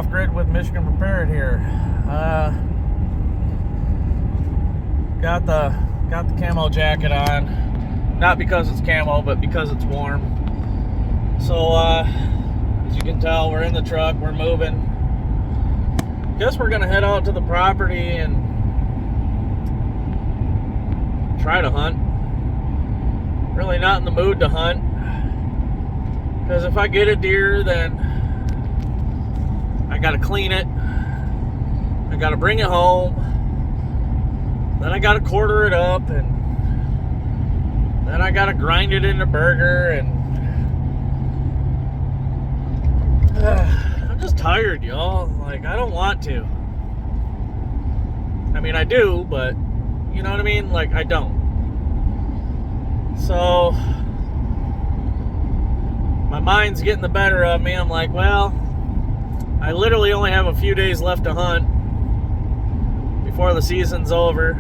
off-grid with Michigan Prepared here. Got the camo jacket on, not because it's camo, but because it's warm. So as you can tell, we're in the truck, we're moving. Guess we're gonna head out to the property and try to hunt. Really not in the mood to hunt, because if I get a deer, then I gotta clean it, I gotta bring it home, then I gotta quarter it up, and then I gotta grind it into burger, and I'm just tired, y'all. Like, I don't want to. I mean, I do, but you know what I mean? Like, I don't. So my mind's getting the better of me. I'm like, well, I literally only have a few days left to hunt before the season's over.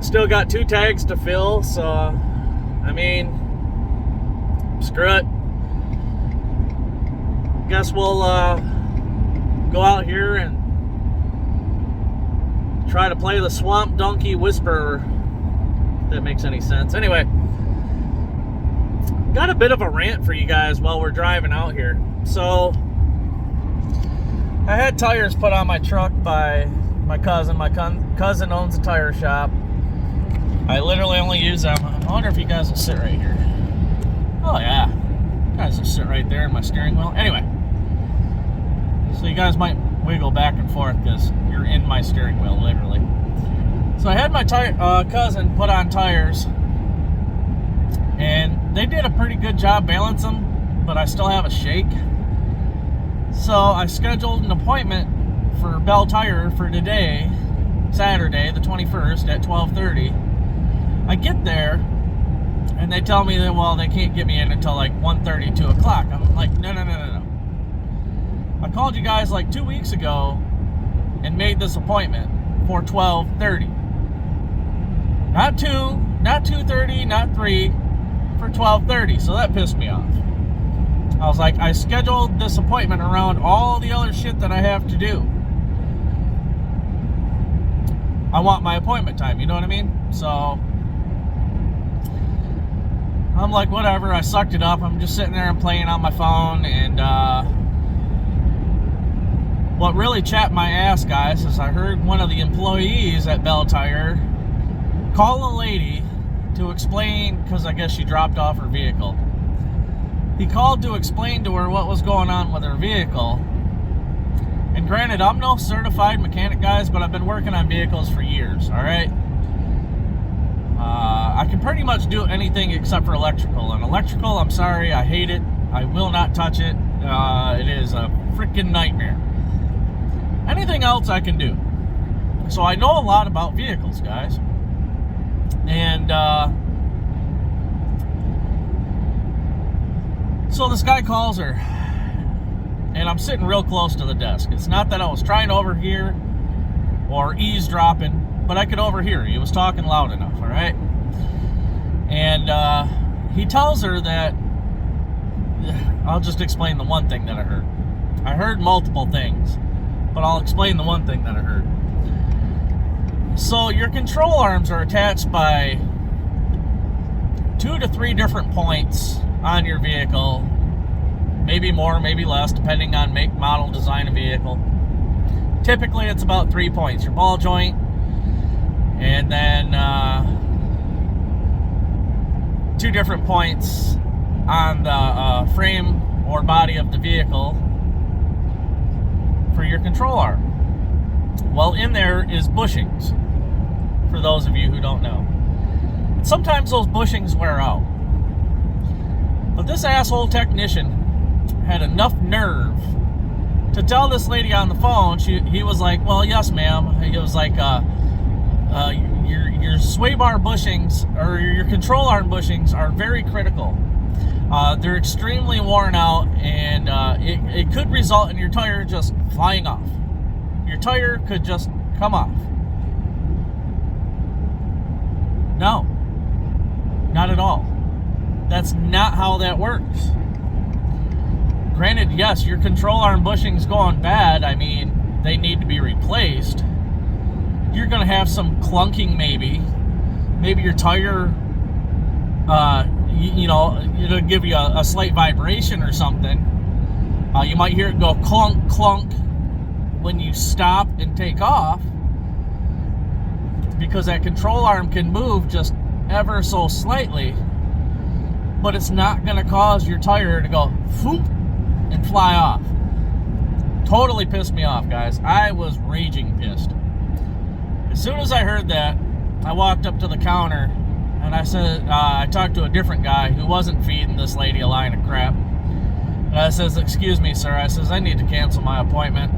Still got 2 tags to fill, so I mean, screw it. Guess we'll go out here and try to play the Swamp Donkey Whisperer. If that makes any sense. Anyway, got a bit of a rant for you guys while we're driving out here. So I had tires put on my truck by my cousin. My cousin owns a tire shop. I literally only use them. I wonder if you guys will sit right here. Oh yeah, you guys will sit right there in my steering wheel. Anyway, so you guys might wiggle back and forth because you're in my steering wheel, literally. So I had my cousin put on tires, and they did a pretty good job balancing them, but I still have a shake. So I scheduled an appointment for Bell Tire for today, Saturday, the 21st at 12:30. I get there, and they tell me that, well, they can't get me in until like 1:30, 2 o'clock. I'm like, no. I called you guys like 2 weeks ago and made this appointment for 12:30. Not 2, not 2:30, not 3, for 12:30. So that pissed me off. I was like, I scheduled this appointment around all the other shit that I have to do. I want my appointment time, you know what I mean? So I'm like, whatever, I sucked it up. I'm just sitting there and playing on my phone, and what really chapped my ass, guys, is I heard one of the employees at Bell Tire call a lady to explain, because I guess she dropped off her vehicle. He called to explain to her what was going on with her vehicle. And granted, I'm no certified mechanic, guys, but I've been working on vehicles for years, all right? I can pretty much do anything except for electrical. And electrical, I'm sorry, I hate it. I will not touch it. It is a freaking nightmare. Anything else I can do. So I know a lot about vehicles, guys. And so this guy calls her, and I'm sitting real close to the desk. It's not that I was trying to overhear or eavesdropping, but I could overhear. He was talking loud enough, all right? And he tells her that, I'll just explain the one thing that I heard. I heard multiple things, but I'll explain the one thing that I heard. So your control arms are attached by 2 to 3 different points on your vehicle. Maybe more, maybe less, depending on make, model, design of vehicle. Typically, it's about 3 points. Your ball joint, and then 2 different points on the frame or body of the vehicle for your control arm. Well, in there is bushings, for those of you who don't know. Sometimes those bushings wear out. But this asshole technician had enough nerve to tell this lady on the phone. He was like, well, yes, ma'am. He was like, your sway bar bushings, or your control arm bushings, are very critical. They're extremely worn out, and it could result in your tire just flying off. Your tire could just come off. No, not at all. That's not how that works. Granted, yes, your control arm bushing's going bad. I mean, they need to be replaced. You're going to have some clunking maybe. Maybe your tire, it'll give you a slight vibration or something. You might hear it go clunk, clunk when you stop and take off, because that control arm can move just ever so slightly, but it's not going to cause your tire to go whoop and fly off. Totally pissed me off, guys. I was raging pissed. As soon as I heard that, I walked up to the counter and I said, I talked to a different guy who wasn't feeding this lady a line of crap. And I says, "Excuse me, sir." I says, "I need to cancel my appointment."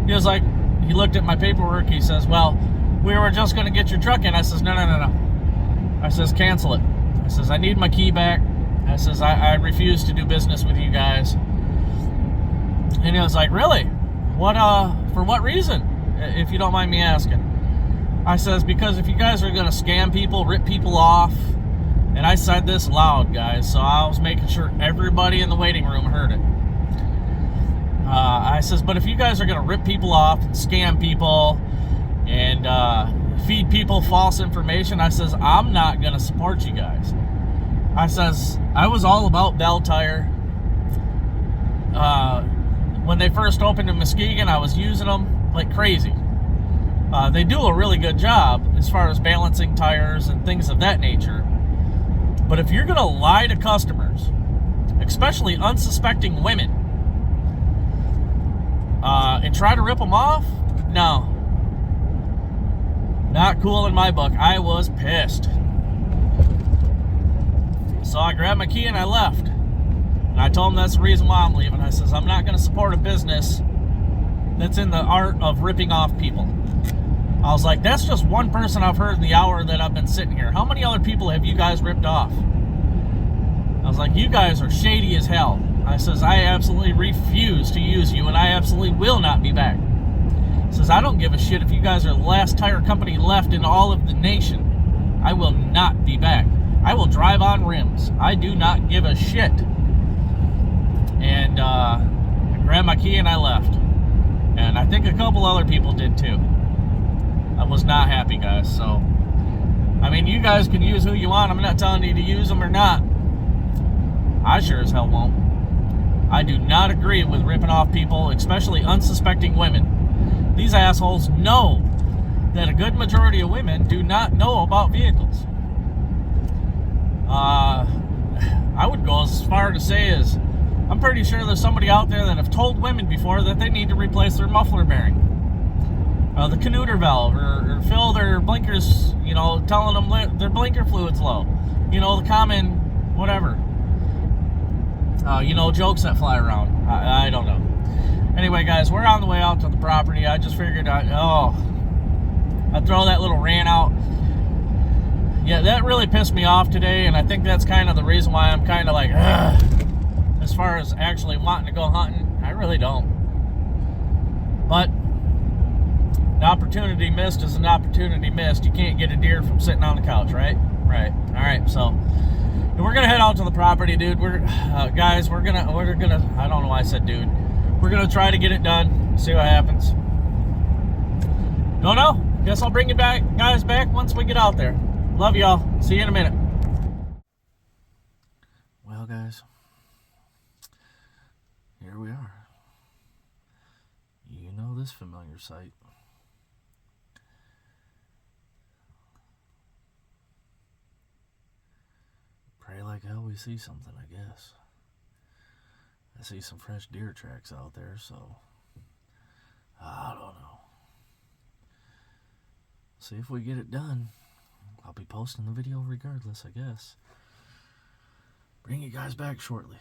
He was like, he looked at my paperwork. He says, "Well, we were just going to get your truck in." I says, No. I says, "Cancel it." I says, "I need my key back." I says, I refuse to do business with you guys. And he was like, "Really? What, for what reason, if you don't mind me asking?" I says, "Because if you guys are going to scam people, rip people off," and I said this loud, guys, so I was making sure everybody in the waiting room heard it. I says, "But if you guys are going to rip people off and scam people and feed people false information," I says, "I'm not going to support you guys." I says, I was all about Bell Tire. When they first opened in Muskegon, I was using them like crazy. They do a really good job as far as balancing tires and things of that nature. But if you're going to lie to customers, especially unsuspecting women, and try to rip them off, no. Not cool in my book. I was pissed. So I grabbed my key and I left. And I told him that's the reason why I'm leaving. I says, I'm not going to support a business that's in the art of ripping off people. I was like, that's just one person I've heard in the hour that I've been sitting here. How many other people have you guys ripped off? I was like, you guys are shady as hell. I says, I absolutely refuse to use you, and I absolutely will not be back. He says, I don't give a shit if you guys are the last tire company left in all of the nation. I will not be back. I will drive on rims. I do not give a shit. And I grabbed my key and I left. And I think a couple other people did too. I was not happy, guys. So, I mean, you guys can use who you want. I'm not telling you to use them or not. I sure as hell won't. I do not agree with ripping off people, especially unsuspecting women. These assholes know that a good majority of women do not know about vehicles. I would go as far to say as I'm pretty sure there's somebody out there that have told women before that they need to replace their muffler bearing, the canooter valve, or fill their blinkers, telling them their blinker fluid's low. The common whatever, jokes that fly around. I don't know. Anyway, guys, we're on the way out to the property. I just figured I'd throw that little rant out. Yeah, that really pissed me off today, and I think that's kind of the reason why I'm kind of like, ugh. As far as actually wanting to go hunting, I really don't. But an opportunity missed is an opportunity missed. You can't get a deer from sitting on the couch, right? Right. All right. So we're gonna head out to the property, dude. We're guys. We're gonna. I don't know why I said dude. We're gonna try to get it done. See what happens. Don't know. Guess I'll bring you guys back once we get out there. Love y'all. See you in a minute. Well, guys, here we are. You know this familiar sight. Pray like hell we see something, I guess. I see some fresh deer tracks out there, so I don't know. See if we get it done. I'll be posting the video regardless, I guess. Bring you guys back shortly.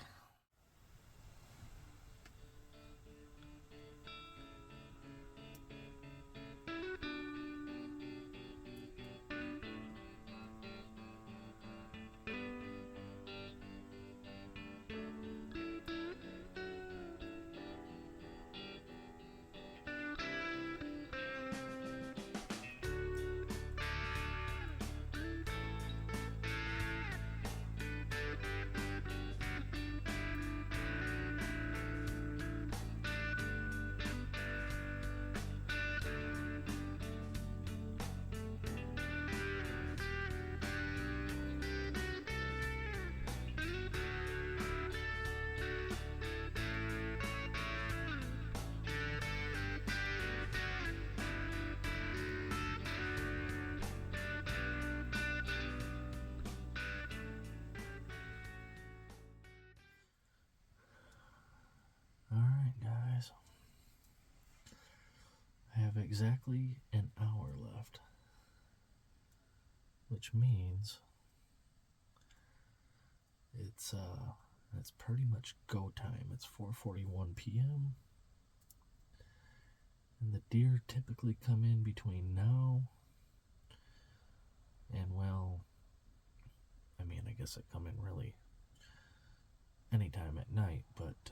exactly an hour left, which means it's pretty much go time. It's 4:41 p.m. and the deer typically come in between now and, well, I mean, I guess they come in really anytime at night, but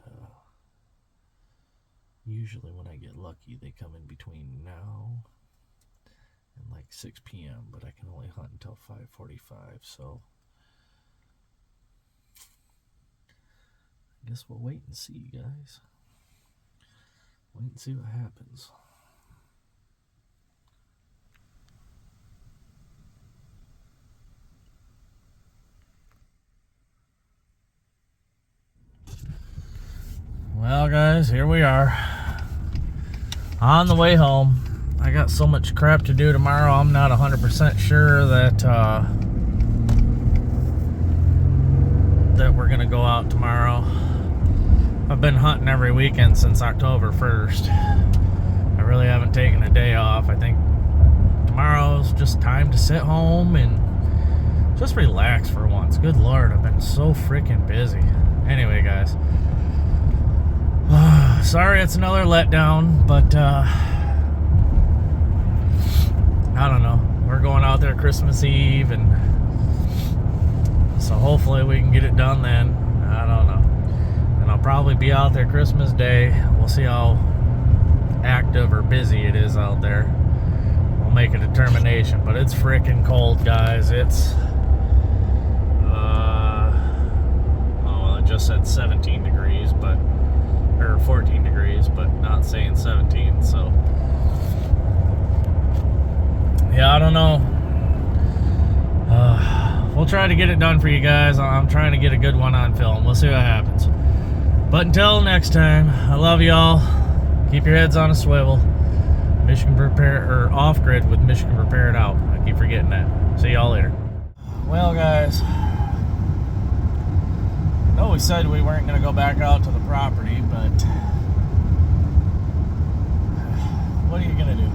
usually when I get lucky they come in between now and like 6 p.m., but I can only hunt until 5:45, so I guess we'll wait and see, guys. Wait and see what happens. Well, guys, here we are on the way home. I got so much crap to do tomorrow, I'm not 100% sure that that we're gonna go out tomorrow. I've been hunting every weekend since October 1st. I really haven't taken a day off. I think tomorrow's just time to sit home and just relax for once. Good Lord, I've been so freaking busy. Anyway, guys, sorry it's another letdown, but I don't know. We're going out there Christmas Eve, and so hopefully we can get it done then. I don't know. And I'll probably be out there Christmas Day. We'll see how active or busy it is out there. We'll make a determination, but it's freaking cold, guys. It's it just said 17 degrees, but or 14 degrees, but not saying 17, so yeah, I don't know. We'll try to get it done for you guys. I'm trying to get a good one on film. We'll see what happens. But until next time, I love y'all. Keep your heads on a swivel. Michigan Prepared, or off grid with Michigan Prepared out. I keep forgetting that. See y'all later. Well, guys, I know we said we weren't going to go back out to the property, but what are you going to do?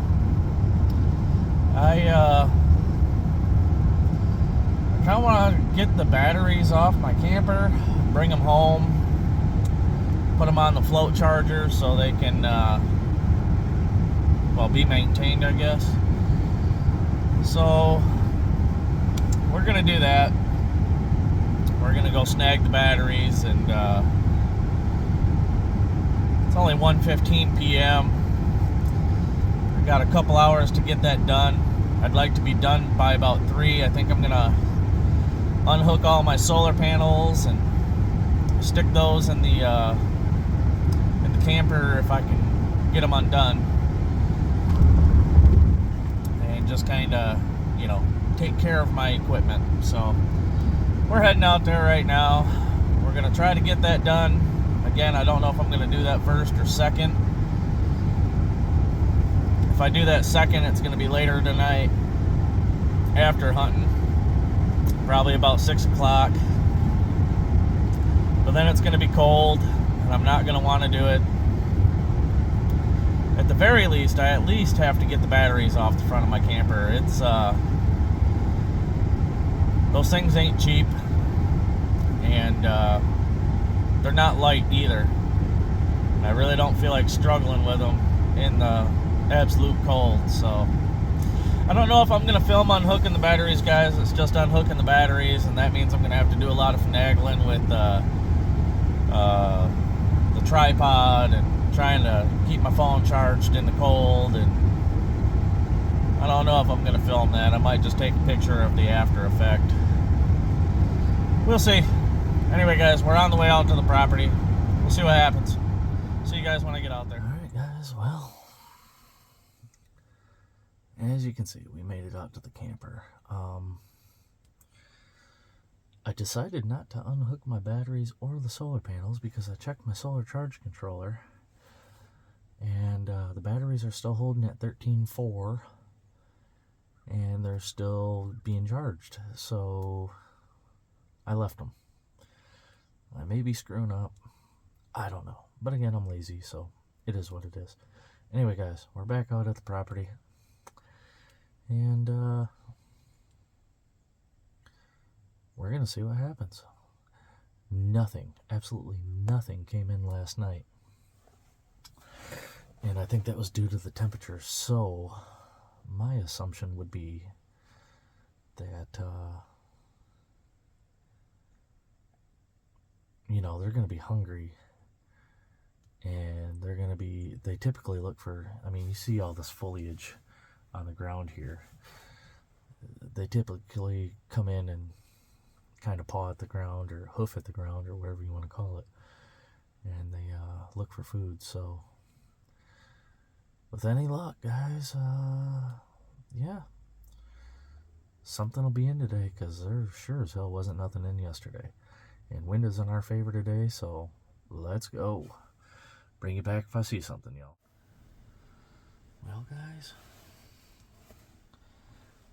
I kind of want to get the batteries off my camper, bring them home, put them on the float charger so they can, well, be maintained, I guess. So we're going to do that. We're going to go snag the batteries, and it's only 1:15 p.m. We've got a couple hours to get that done. I'd like to be done by about 3. I think I'm going to unhook all my solar panels and stick those in the camper if I can get them undone, and just kind of, you know, take care of my equipment. So we're heading out there right now. We're going to try to get that done. Again, I don't know if I'm going to do that first or second. If I do that second, it's going to be later tonight after hunting, probably about 6 o'clock. But then it's going to be cold, and I'm not going to want to do it. At the very least, I at least have to get the batteries off the front of my camper. It's those things ain't cheap, and they're not light either. And I really don't feel like struggling with them in the absolute cold. So I don't know if I'm going to film unhooking the batteries, guys. It's just unhooking the batteries, and that means I'm going to have to do a lot of finagling with the tripod and trying to keep my phone charged in the cold, and I don't know if I'm going to film that. I might just take a picture of the after effect. We'll see. Anyway, guys, we're on the way out to the property. We'll see what happens. See you guys when I get out there. Alright, guys, well, as you can see, we made it out to the camper. I decided not to unhook my batteries or the solar panels because I checked my solar charge controller, and the batteries are still holding at 13.4, and they're still being charged. So I left them. I may be screwing up. I don't know. But again, I'm lazy, so it is what it is. Anyway, guys, we're back out at the property. And we're going to see what happens. Nothing, absolutely nothing came in last night. And I think that was due to the temperature. So my assumption would be that, they're going to be hungry. And they typically look for, you see all this foliage on the ground here. They typically come in and kind of paw at the ground or hoof at the ground or whatever you want to call it. And they look for food. So with any luck, guys, yeah, something will be in today, because there sure as hell wasn't nothing in yesterday. And wind is in our favor today, so let's go. Bring it back if I see something, y'all. Well, guys,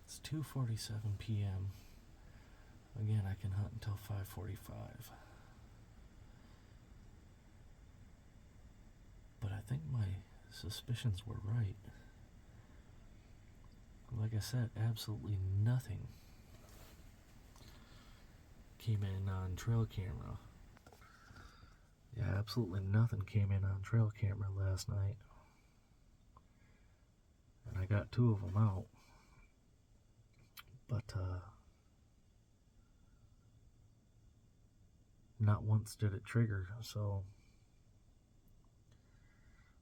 it's 2:47 p.m. Again, I can hunt until 5:45. But I think my suspicions were right. Like I said, absolutely nothing came in on trail camera. Yeah, absolutely nothing came in on trail camera last night. And I got 2 of them out. But, not once did it trigger. So,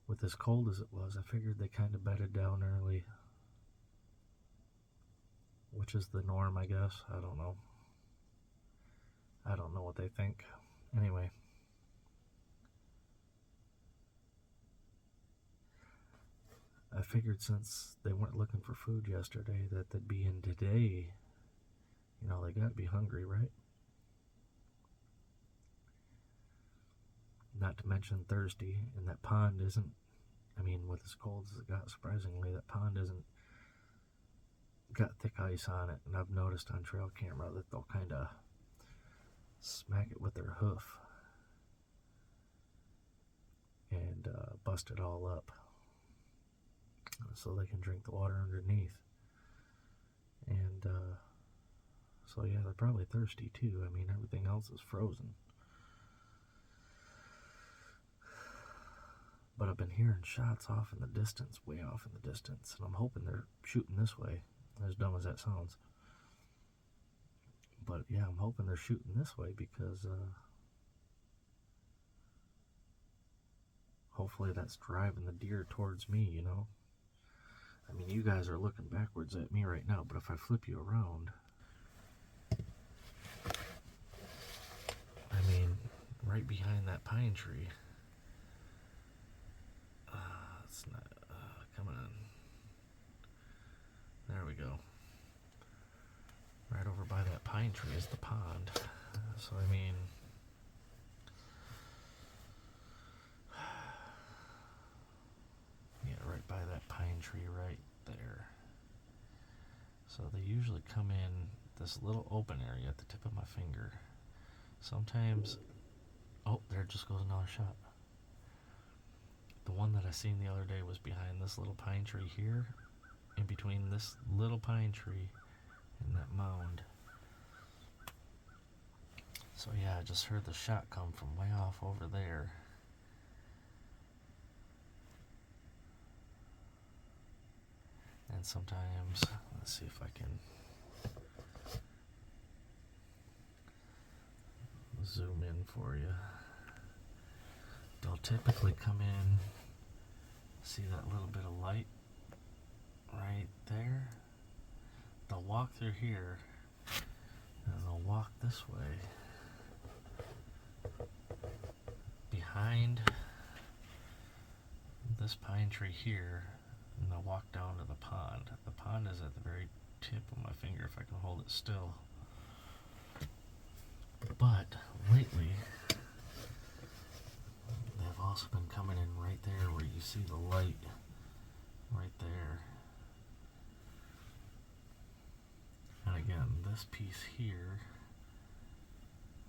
with as cold as it was, I figured they kind of bedded down early. Which is the norm, I guess. I don't know. I don't know what they think. Anyway. I figured since they weren't looking for food yesterday that they'd be in today. They gotta be hungry, right? Not to mention thirsty, and that pond isn't, with as cold as it got, surprisingly, that pond isn't got thick ice on it. And I've noticed on trail camera that they'll kind of smack it with their hoof and bust it all up so they can drink the water underneath. And so yeah, they're probably thirsty too. Everything else is frozen. But I've been hearing shots off in the distance, way off in the distance, and I'm hoping they're shooting this way, as dumb as that sounds. But yeah, I'm hoping they're shooting this way, because hopefully that's driving the deer towards me, you guys are looking backwards at me right now, but if I flip you around, right behind that pine tree, it's not, come on, there we go. Right over by that pine tree is the pond. So yeah, right by that pine tree right there. So they usually come in this little open area at the tip of my finger. Sometimes, oh, there just goes another shot. The one that I seen the other day was behind this little pine tree here, in between this little pine tree and that mound. So yeah, I just heard the shot come from way off over there. And sometimes, let's see if I can zoom in for you. They'll typically come in, see that little bit of light right there? They'll walk through here, and they'll walk this way behind this pine tree here, and they'll walk down to the pond. The pond is at the very tip of my finger if I can hold it still. But lately, they've also been coming in right there where you see the light right there. And again, this piece here,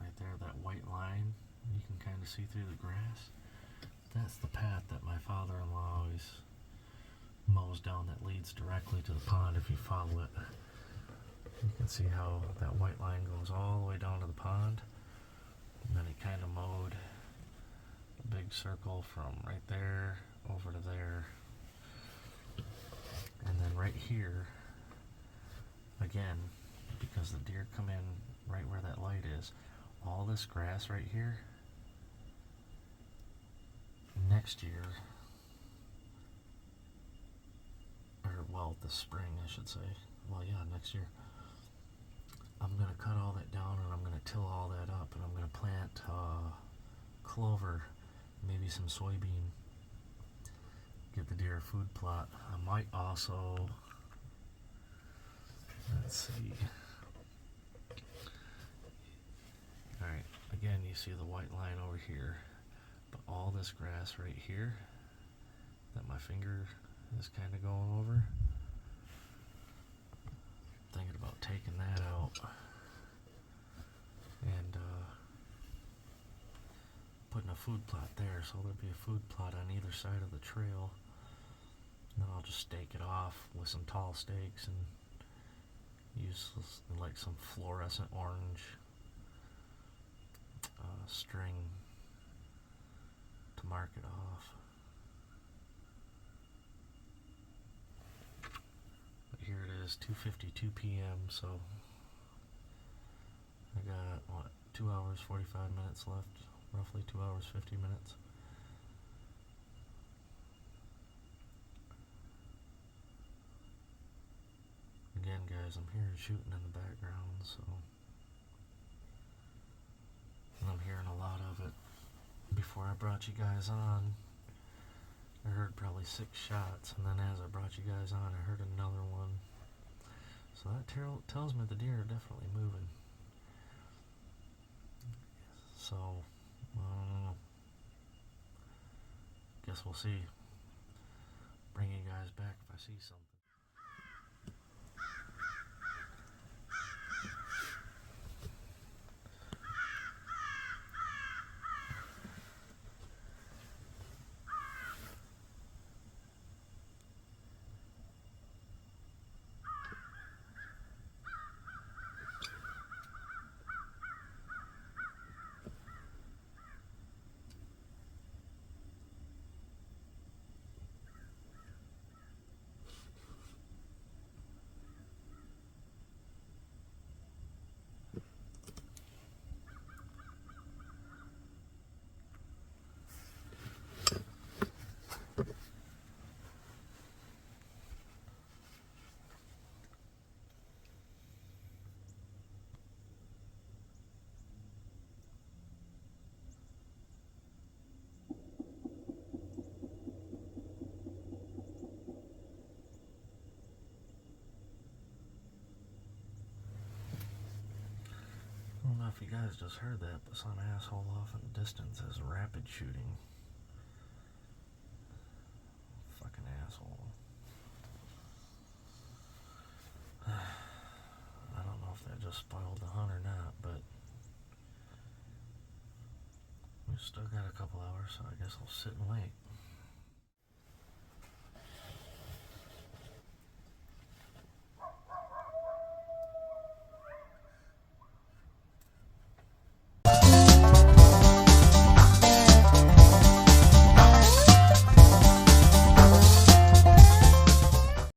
right there, that white line, you can kind of see through the grass. That's the path that my father-in-law always mows down that leads directly to the pond if you follow it. You can see how that white line goes all the way down to the pond. And then he kind of mowed a big circle from right there over to there. And then right here, again, because the deer come in right where that light is, all this grass right here, next year, or well, this spring I should say, well yeah, next year, I'm going to cut all that down and I'm going to till all that up and I'm going to plant clover, maybe some soybean, give the deer a food plot. I might also, let's see, alright, again you see the white line over here, but all this grass right here that my finger is kind of going over, thinking about taking that out and putting a food plot there, so there'll be a food plot on either side of the trail. And then I'll just stake it off with some tall stakes and use like some fluorescent orange string to mark it off. But here it is, 2:52 p.m. so I got what, 2 hours 45 minutes left, roughly 2 hours 50 minutes. Again guys, I'm hearing shooting in the background, so, and I'm hearing a lot of it. Before I brought you guys on, I heard probably 6 shots, and then as I brought you guys on, I heard another one. So that tells me the deer are definitely moving. So, guess we'll see. Bring you guys back if I see something. I don't know if you guys just heard that, but some asshole off in the distance is rapid shooting. Fucking asshole. I don't know if that just spoiled the hunt or not, but we still got a couple hours, so I guess I'll sit and wait.